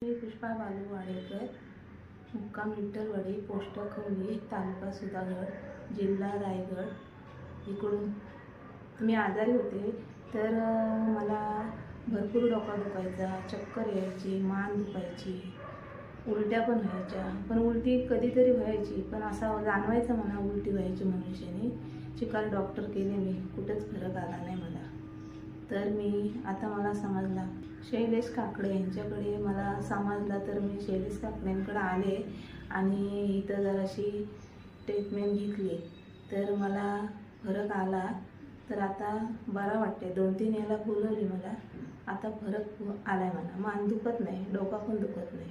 मी पुष्पा बालू वाडेकर, मुक्काम विठ्ठलवाडी, पोस्ट खवली, तालुका सुधागड, जिल्हा रायगड इकडून मी आजारी होते. तर मला भरपूर डोका दुखायचा, चक्कर यायची, मान दुखायची, उलट्या पण व्हायच्या. पण उलटी कधीतरी व्हायची, पण असा जाणवायचा मला उलटी व्हायची मनुष्याने. चिकाल डॉक्टर केले मी, कुठंच फरक आला नाही मला. तर आता मला समजला शैलेश काकडे यांच्याकडे मला समजला. तर मी शैलेश काकडेंकडे आले आणि इथं जराशी ट्रीटमेंट घेतली. तर मला फरक आला. तर आता बरा वाटते. 2-3 याला बोलवली मला. आता फरक आला आहे मला. मान दुखत नाही, डोका पण दुखत नाही.